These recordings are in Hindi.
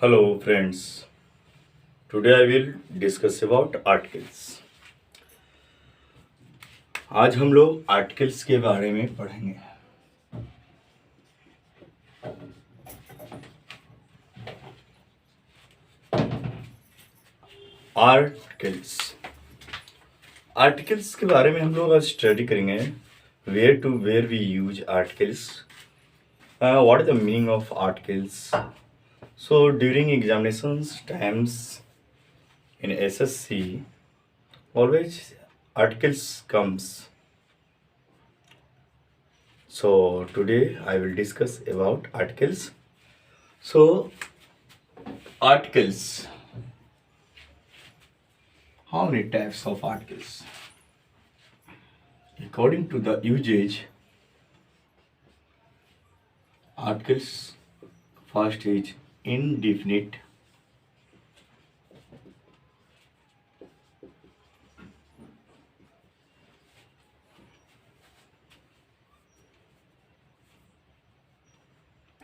Hello friends. Today I will discuss about articles. आज हम लोग आर्टिकल्स के बारे में पढ़ेंगे। आर्टिकल्स आर्टिकल्स के बारे में हम लोग आज स्टडी करेंगे। Where to where we use articles, what is the meaning of articles. So during examinations times in SSC, always articles comes. So today I will discuss about articles. So articles, how many types of articles? According to the usage, articles first is indefinite,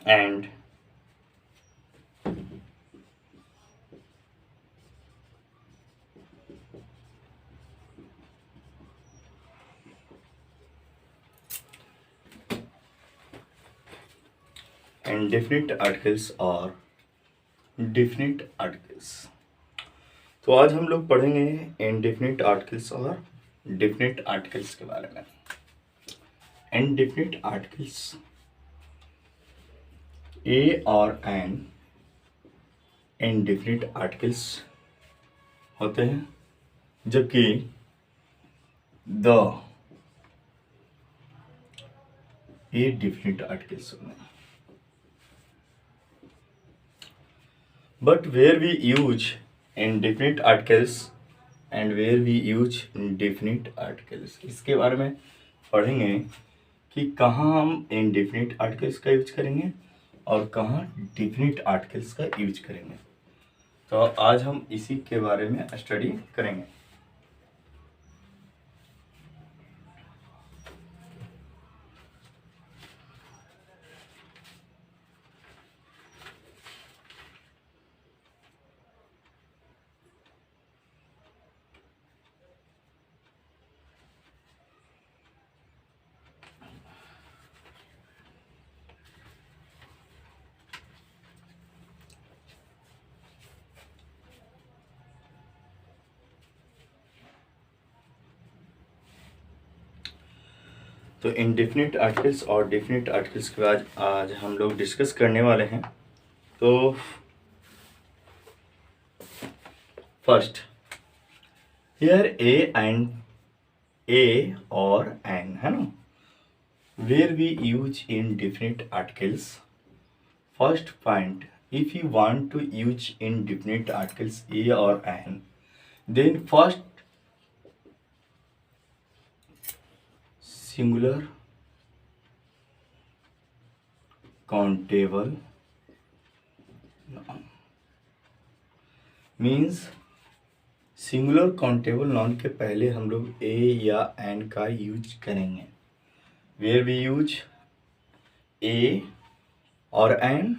and indefinite articles or definite articles. तो आज हम लोग पढ़ेंगे indefinite articles और definite articles के बारे में। indefinite articles A और an indefinite articles होते हैं, जबकि the ये definite articles होते हैं। But where we use indefinite articles and where we use definite articles, इसके बारे में पढ़ेंगे कि कहाँ हम indefinite articles का यूज करेंगे और कहाँ definite articles का यूज करेंगे। तो आज हम इसी के बारे में स्टडी करेंगे। तो इनडेफिनिट आर्टिकल्स और डेफिनिट आर्टिकल्स के बाद आज हम लोग डिस्कस करने वाले हैं। तो फर्स्ट, हियर ए और एन है ना, where we use indefinite articles. First point, if you want to use indefinite articles a और an, then first singular countable noun means singular countable noun के पहले हम लोग ए या एन का यूज करेंगे। वेयर वी यूज ए और an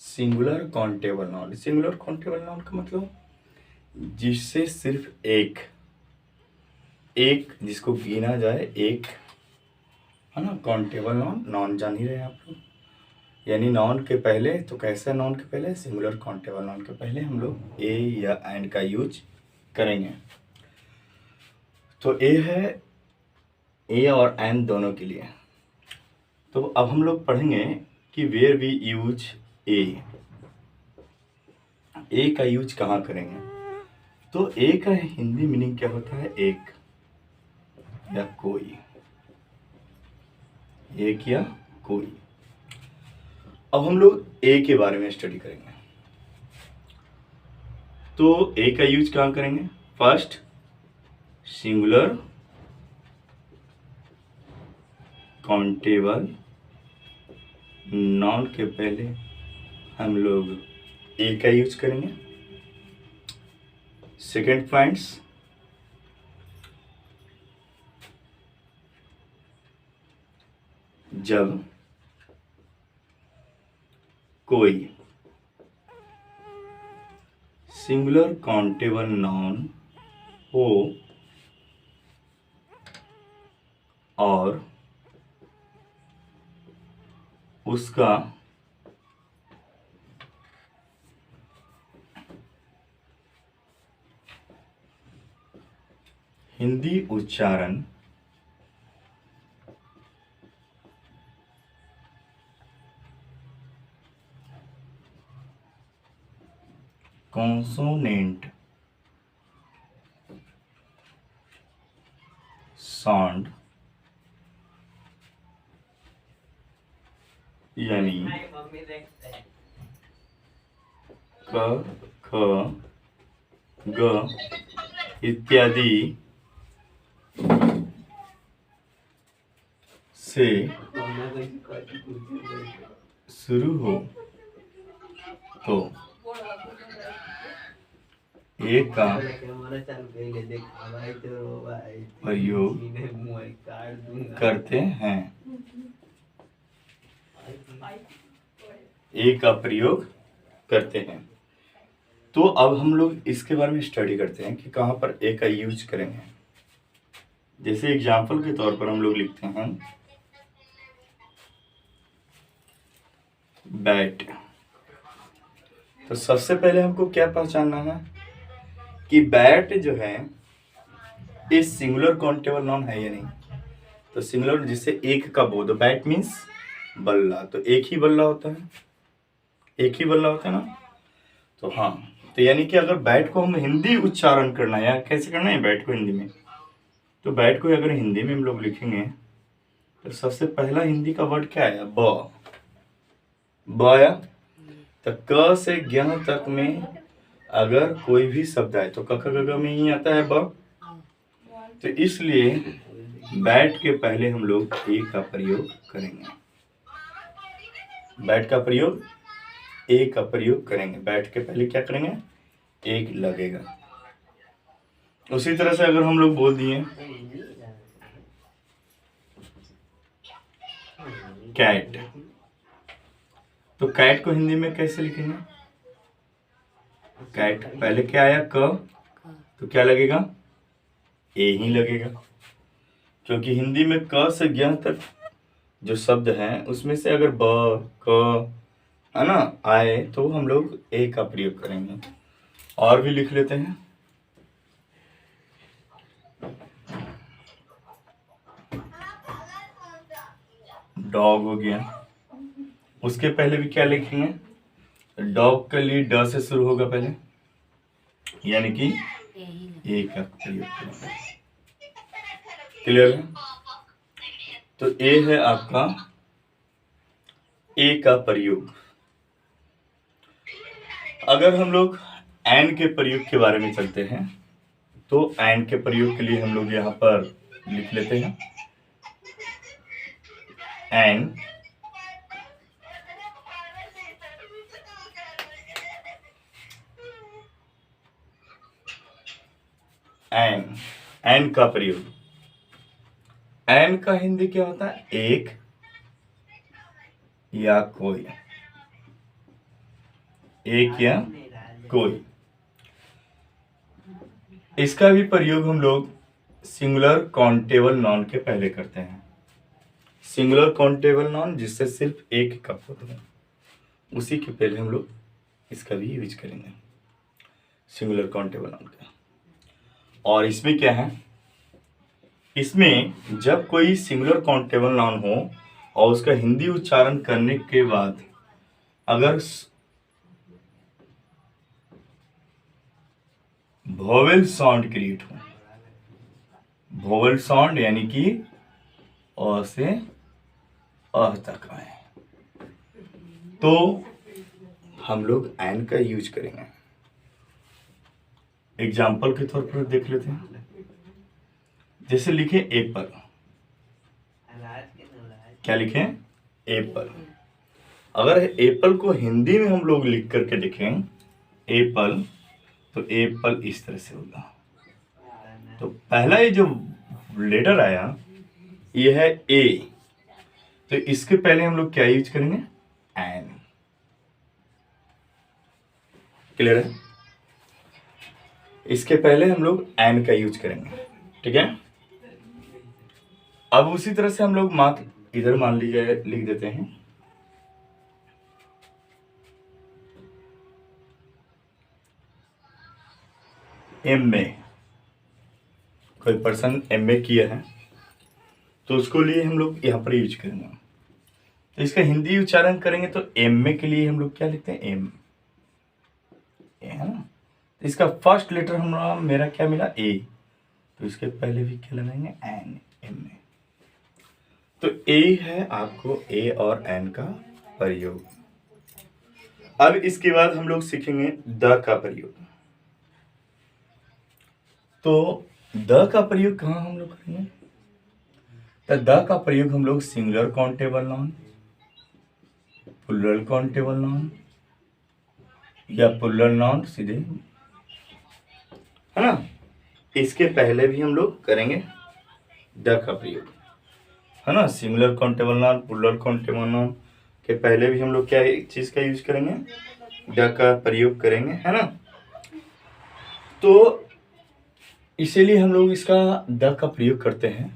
singular countable noun. Singular countable noun का मतलब जिससे सिर्फ एक जिसको गिना जाए, एक है ना। काउंटेबल नाउन, नॉन जान ही रहे आप लोग, यानी नाउन के पहले, तो कैसे नाउन के पहले, सिंगुलर काउंटेबल नाउन के पहले हम लोग ए या एन का यूज करेंगे। तो ए है, ए और एन दोनों के लिए। तो अब हम लोग पढ़ेंगे कि वेयर वी यूज ए का यूज कहाँ करेंगे। तो ए का हिंदी मीनिंग क्या होता है? एक या कोई, एक या कोई। अब हम लोग ए के बारे में स्टडी करेंगे। तो ए का यूज कहाँ करेंगे? फर्स्ट सिंगुलर काउंटेबल नाउन के पहले हम लोग ए का यूज करेंगे। सेकेंड पॉइंट्स, जब कोई सिंगुलर काउंटेबल नाउन हो और उसका हिंदी उच्चारण कॉन्सोनेंट साउंड यानी क, ख, ग इत्यादि से शुरू हो तो ए का प्रयोग करते हैं। ए का प्रयोग करते हैं। तो अब हम लोग इसके बारे में स्टडी करते हैं कि कहाँ पर ए का यूज करेंगे। जैसे एग्जाम्पल के तौर पर हम लोग लिखते हैं बैट। तो सबसे पहले हमको क्या पहचानना है कि बैट जो है ये सिंगुलर काउंटेबल नाउन है या नहीं। तो सिंगुलर जिससे एक का बोध, बैट मीन्स बल्ला, तो एक ही बल्ला होता है, एक ही बल्ला होता है ना। तो हाँ, तो यानी कि अगर बैट को हम हिंदी उच्चारण करना है या कैसे करना है बैट को हिंदी में, तो बैट को अगर हिंदी में हम लोग लिखेंगे तो सबसे पहला हिंदी का वर्ड क्या आया, ब आया। तो क से ज्ञ तक में अगर कोई भी शब्द आए तो क ख ग घ में ही आता है ब। तो इसलिए बैट के पहले हम लोग ए का प्रयोग करेंगे, बैट का प्रयोग ए का प्रयोग करेंगे। बैट के पहले क्या करेंगे, एक लगेगा। उसी तरह से अगर हम लोग बोल दिए कैट, तो कैट को हिंदी में कैसे लिखेंगे, कैट पहले क्या आया क, तो क्या लगेगा, ए ही लगेगा। क्योंकि हिंदी में क से ज्ञ तक जो शब्द हैं उसमें से अगर ब क है ना आए तो हम लोग ए का प्रयोग करेंगे। और भी लिख लेते हैं, डॉग हो गया, उसके पहले भी क्या लिखेंगे, डॉग के लिए ड से शुरू होगा पहले, यानी कि ए का प्रयोग करेंगे। क्लियर है। तो ए है आपका ए का प्रयोग। अगर हम लोग एंड के प्रयोग के बारे में चलते हैं तो एंड के प्रयोग के लिए हम लोग यहाँ पर लिख लेते हैं एंड एंड का प्रयोग, एंड का हिंदी क्या होता है, एक या कोई, एक या कोई। इसका भी प्रयोग हम लोग सिंगुलर काउंटेबल नाउन के पहले करते हैं। सिंगुलर काउंटेबल नाउन जिससे सिर्फ एक का पद हो, उसी के पहले हम लोग इसका भी यूज करेंगे, सिंगुलर काउंटेबल नाउन का। और इसमें क्या है, इसमें जब कोई सिंगुलर काउंटेबल नाउन हो और उसका हिंदी उच्चारण करने के बाद अगर वोवेल साउंड क्रिएट हो, वोवेल साउंड यानी कि अ से अ तक आए, तो हम लोग एंड का यूज करेंगे। एग्जाम्पल के तौर पर देख लेते हैं, जैसे लिखे एप्पल, क्या लिखे, एप्पल। अगर एप्पल को हिंदी में हम लोग लिख करके देखें एप्पल, तो एप्पल इस तरह से होगा। तो पहला ये जो लेटर आया ये है ए, तो इसके पहले हम लोग क्या यूज करेंगे, एन। क्लियर है। इसके पहले हम लोग एन का यूज करेंगे, ठीक है। अब उसी तरह से हम लोग मात्र इधर मान लीजिए लिख देते हैं एम ए, कोई पर्सन एम ए किया है तो उसको लिए हम लोग यहाँ पर यूज करेंगे। तो इसका हिंदी उच्चारण करेंगे तो एम ए के लिए हम लोग क्या लिखते हैं, एम ए, है ना। तो इसका फर्स्ट लेटर हमारा मेरा क्या मिला, ए, तो इसके पहले भी क्या लगाएंगे, एन, एम ए। तो ए है आपको ए और एन का प्रयोग। अब इसके बाद हम लोग सीखेंगे द का प्रयोग। तो द का प्रयोग कहाँ हम लोग करेंगे, तो द का प्रयोग हम लोग singular countable noun, plural countable noun या प्लूरल नाउन सीधे, है ना। इसके पहले भी हम लोग करेंगे द का प्रयोग, है ना। Singular countable noun, plural countable noun के पहले भी हम लोग क्या चीज का यूज करेंगे, द का प्रयोग करेंगे, है ना। तो इसीलिए हम लोग इसका द का प्रयोग करते हैं।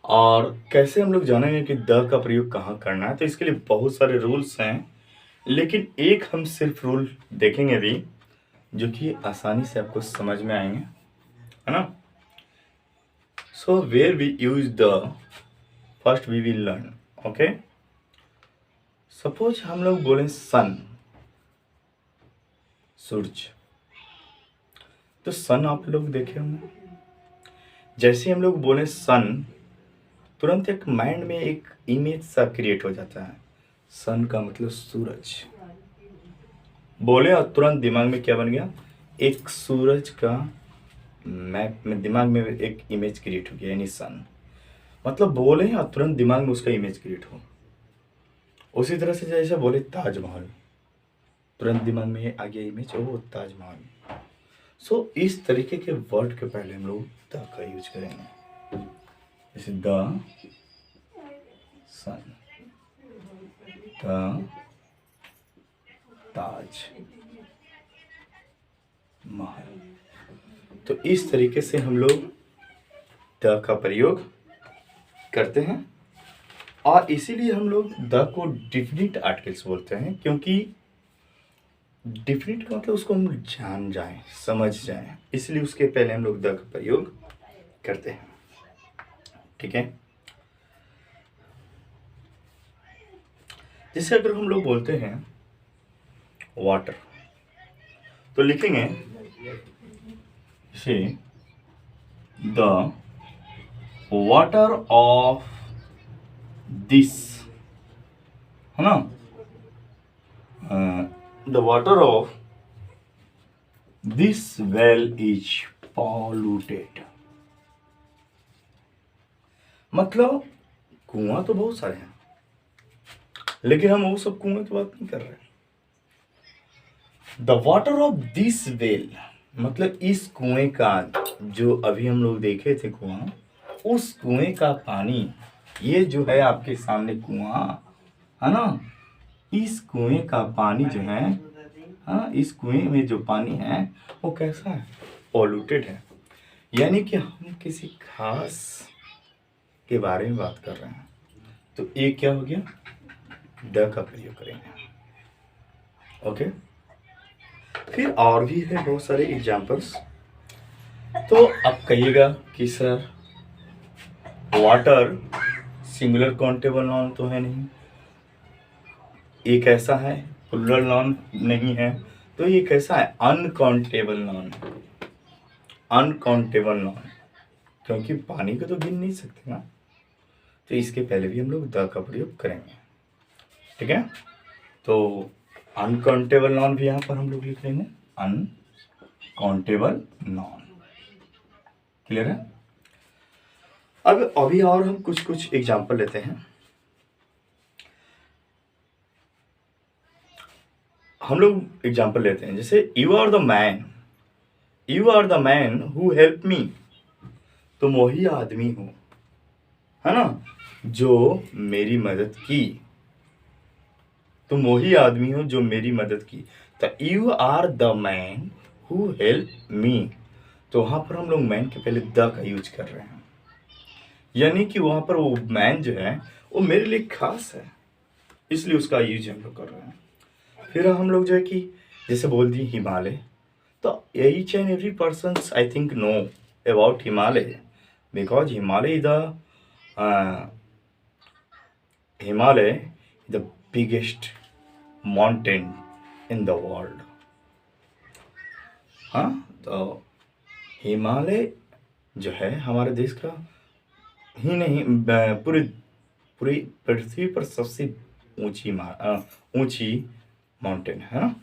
और कैसे हम लोग जानेंगे कि द का प्रयोग कहाँ करना है, तो इसके लिए बहुत सारे रूल्स हैं, लेकिन एक हम सिर्फ रूल देखेंगे अभी जो कि आसानी से आपको समझ में आएंगे, है ना। So where we use the, first we will learn, okay. Suppose हम लोग बोले सन, सूरज, तो सन आप लोग देखे होंगे, जैसे हम लोग बोले सन तुरंत एक माइंड में एक इमेज सा क्रिएट हो जाता है, सन का मतलब सूरज बोले और तुरंत दिमाग में क्या बन गया, एक सूरज का मैप में दिमाग में एक इमेज क्रिएट हो गया, यानी सन मतलब बोले और तुरंत दिमाग में उसका इमेज क्रिएट हो। उसी तरह से जैसे बोले ताजमहल, तुरंत दिमाग में आ गया इमेज, ओ ताजमहल। सो इस तरीके के वर्ड के पहले हम लोग द का यूज करेंगे, जैसे the sun, the Taj Mahal. तो इस तरीके से हम लोग द का प्रयोग करते हैं। और इसीलिए हम लोग द को डिफिनिट आर्टिकल्स बोलते हैं, क्योंकि डिफिनिट का मतलब उसको हम जान जाएं, समझ जाएं, इसलिए उसके पहले हम लोग द का प्रयोग करते हैं, ठीक है। जैसे अगर हम लोग बोलते हैं वाटर, तो लिखेंगे जैसे द वाटर ऑफ दिस, है ना, the water of this well is polluted. मतलब कुआं तो बहुत सारे हैं, लेकिन हम वो सब कुएं की बात नहीं कर रहे हैं। The water of this well मतलब इस कुएं का, जो अभी हम लोग देखे थे कुआं, उस कुएं का पानी, ये जो है आपके सामने कुआं, है ना, इस कुएं का पानी जो है, हाँ, इस कुएं में जो पानी है वो कैसा है, पॉल्यूटेड है। यानी कि हम किसी खास के बारे में बात कर रहे हैं, तो ये क्या हो गया, द का प्रयोग करेंगे, ओके। फिर और भी है बहुत सारे एग्जाम्पल्स। तो अब कहिएगा कि sir water singular countable noun तो है नहीं, ये कैसा है, प्लूरल नाउन नहीं है, तो ये कैसा है, अनकाउंटेबल नाउन, अनकाउंटेबल नाउन, क्योंकि पानी को तो गिन नहीं सकते ना। तो इसके पहले भी हम लोग द का प्रयोग करेंगे, ठीक है। तो अनकाउंटेबल नाउन भी यहाँ पर हम लोग लिख लेंगे, अनकाउंटेबल नाउन, क्लियर है। अब अभी और हम कुछ कुछ एग्जाम्पल लेते हैं। हम लोग एग्जाम्पल लेते हैं, जैसे you are the man, you are the man who help me, तुम वही आदमी हो, है ना, जो मेरी मदद की, तुम वही आदमी हो जो मेरी मदद की। तो you are the man who help me, तो वहाँ पर हम लोग मैन के पहले द का यूज कर रहे हैं, यानी कि वहाँ पर वो मैन जो है वो मेरे लिए खास है, इसलिए उसका यूज हम लोग कर रहे हैं। फिर हम लोग जो है कि जैसे बोल दिए हिमालय, तो each and every person I think know about Himalaya, because Himalaya is the biggest mountain in the world. हाँ, तो हिमालय जो है हमारे देश का ही नहीं, पूरी पूरी पृथ्वी पर सबसे ऊंची माउंटेन है ना।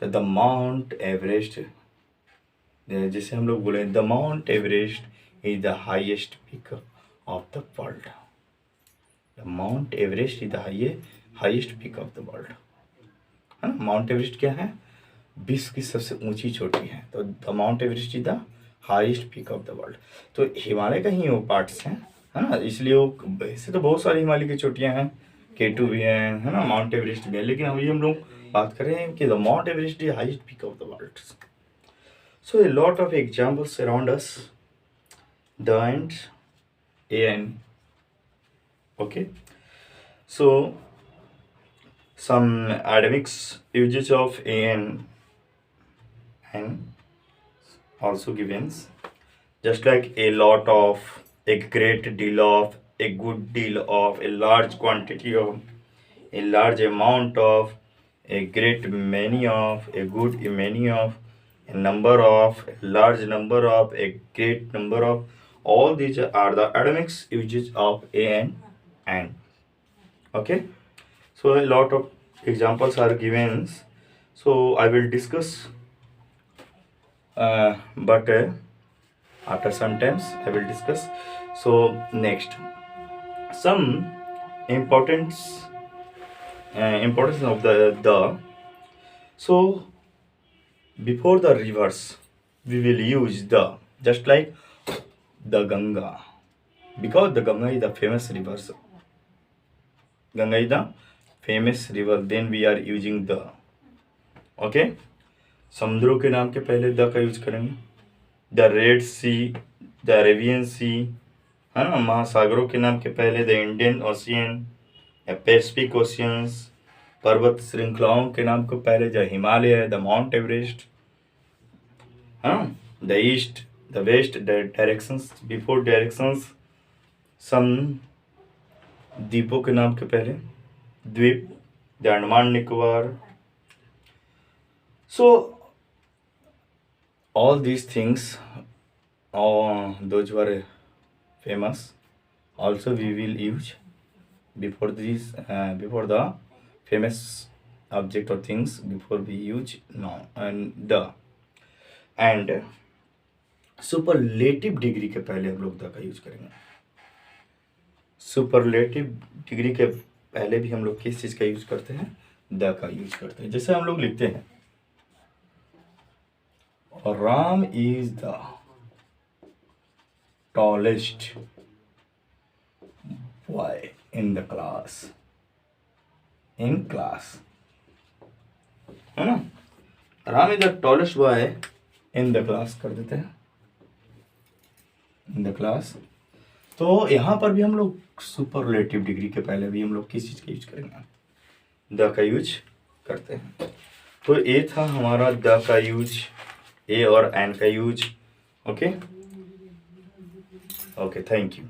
तो द माउंट एवरेस्ट, जिसे हम लोग बोले the Mount Everest is the highest peak of the world. The Mount Everest is the highest peak of the world, है ना। माउंट एवरेस्ट क्या है, विश्व की सबसे ऊंची चोटी है, तो the Mount Everest is the highest peak of the world. तो हिमालय का ही वो पार्ट्स हैं, है ना, इसलिए वो, वैसे तो बहुत सारी हिमालय की चोटियां हैं, K2 भी है ना, माउंट एवरेस्ट भी है, लेकिन अभी हम लोग बात कर रहे हैं कि the Mount Everest is highest peak of the world. So a lot of examples around us, the and a an, okay. So some academics uses of and also givens, just like a lot of, a great deal of, a good deal of, a large quantity of, a large amount of, a great many of, a good many of, a number of, a large number of, a great number of, all these are the academics uses of and, okay. So a lot of examples are given, so I will discuss, but after some times I will discuss. So next, some importance of the, so before the rivers we will use the, just like the Ganga, because the Ganga is the famous river, Ganga is the famous river, then we are using the, okay. समुद्रों के नाम के पहले द का यूज करेंगे, the red sea, the Arabian sea, है ना। महासागरों के नाम के पहले the Indian ocean, Pacific oceans. पर्वत श्रृंखलाओं के नाम को पहले the Himalaya, the Mount Everest, हाँ, the east, the west, the directions, before directions. Some द्वीपों के नाम के पहले द्वीप, the Andaman Nicobar. So all these things, those were famous, also we will use before these, before the famous object or things, before we use now and the, and superlative degree के पहले हम लोग द का यूज करेंगे। सुपरलेटिव डिग्री के पहले भी हम लोग किस चीज का यूज करते हैं, द का यूज करते हैं। जैसे हम लोग लिखते हैं Ram is the tallest boy in the class, in class, है ना। Ram is the tallest boy in the class कर देते हैं, इन द क्लास। तो यहाँ पर भी हम लोग सुपरलेटिव डिग्री के पहले भी हम लोग किस चीज़ का यूज करेंगे, द का यूज करते हैं। तो ये था हमारा द का यूज, ए और एन का use, okay okay, thank you.